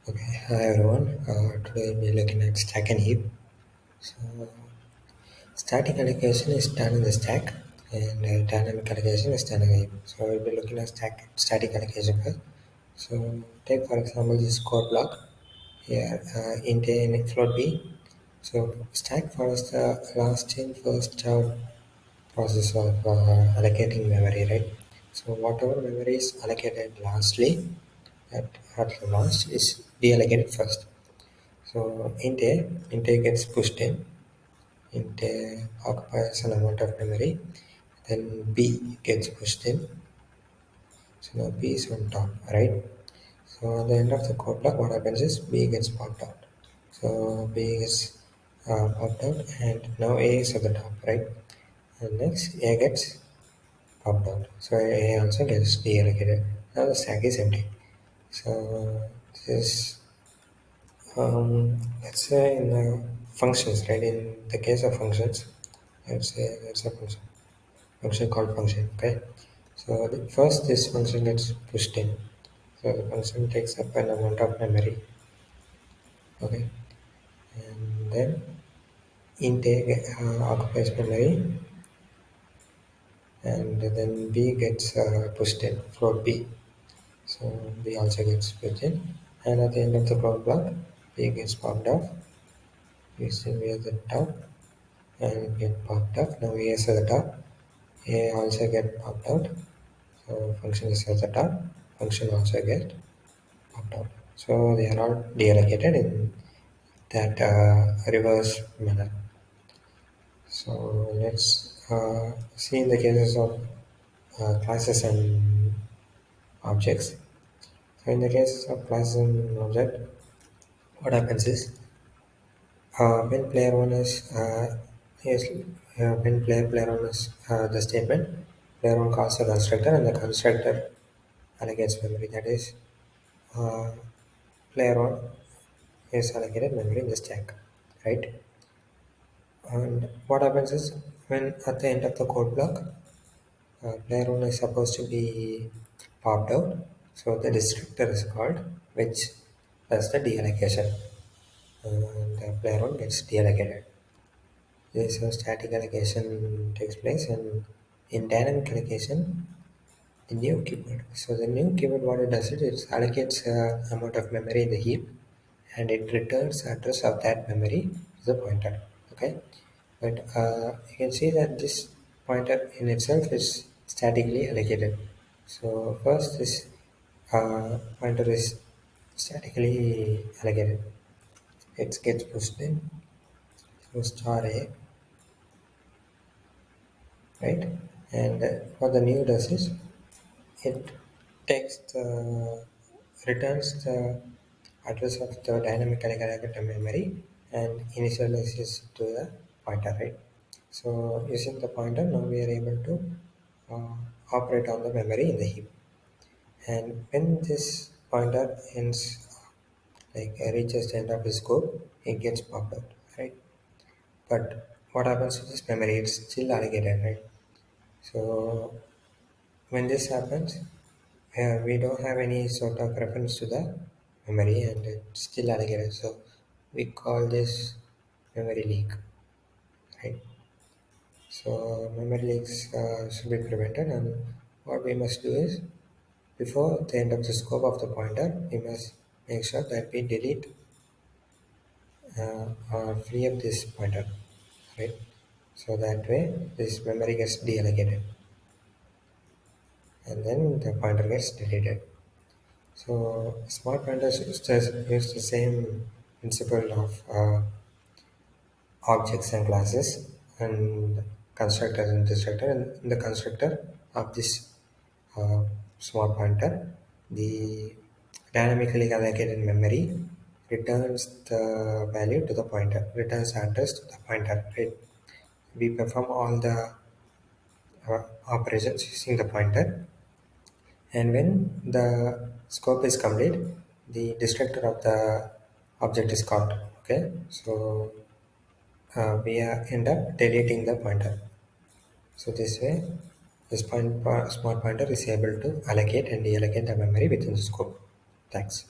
Okay, hi everyone. Today we're looking at stack and heap. So, static allocation is done in the stack, and dynamic allocation is done in the heap. So, we'll be looking at static allocation first. So, take for example this code block here, int a and float b. So, stack follows the last in first out process of allocating memory, right? So, whatever memory is allocated lastly, at last is deallocated first. So int A gets pushed in, int A occupies an amount of memory, then B gets pushed in, so now B is on top, right? So at the end of the code block, what happens is B gets popped out. So B is popped out, and now A is at the top, right? And next A gets popped out. So A also gets deallocated. Now the stack is empty. So this let's say in the functions, right? In the case of functions, let's say it's a function called function. Okay, so first this function gets pushed in. So the function takes up an amount of memory. Okay, and then int A occupies memory, and then B gets pushed in, float B. So B also gets pushed in, and at the end of the code block, B gets popped off. We see we at the top and get popped up. Now A is at the top. A also get popped out. So function is at the top. Function also get popped out. So they are all deallocated in that reverse manner. So let's see in the cases of classes and objects. So in the cases of classes and object, what happens is when player one is when player one is the statement, player one calls the constructor and the constructor allocates memory. That is, uh, player one is allocated memory in the stack, right? And what happens is when at the end of the code block, player one is supposed to be popped out, so the destructor is called, which does the deallocation, and the player one gets deallocated. This is static allocation takes place, and in dynamic allocation, the new keyword. So the new keyword, what it does, it allocates amount of memory in the heap, and it returns address of that memory to the pointer. Okay, but you can see that this pointer in itself is statically allocated. So first this pointer is statically allocated. It gets pushed in. So star A, right? And what the new does is it takes the returns the address of the dynamically allocated memory and initializes to the pointer, right? So using the pointer, now we are able to uh, operate on the memory in the heap. And when this pointer ends, reaches the end of the scope, it gets popped out, right? But what happens to this memory? It's still allocated, right? So when this happens, we don't have any sort of reference to the memory and it's still allocated. So we call this memory leak, right? So memory leaks should be prevented, and what we must do is before the end of the scope of the pointer, we must make sure that we delete or free up this pointer, right? So that way this memory gets deallocated and then the pointer gets deleted. So smart pointers use the same principle of objects and classes and constructors and destructor. And in the constructor of this uh, smart pointer, the dynamically allocated memory returns the value to the pointer, returns the address to the pointer. Right? We perform all the operations using the pointer, and when the scope is complete, the destructor of the object is called. Okay, so we end up deleting the pointer. So this way, this smart pointer is able to allocate and deallocate the memory within the scope. Thanks.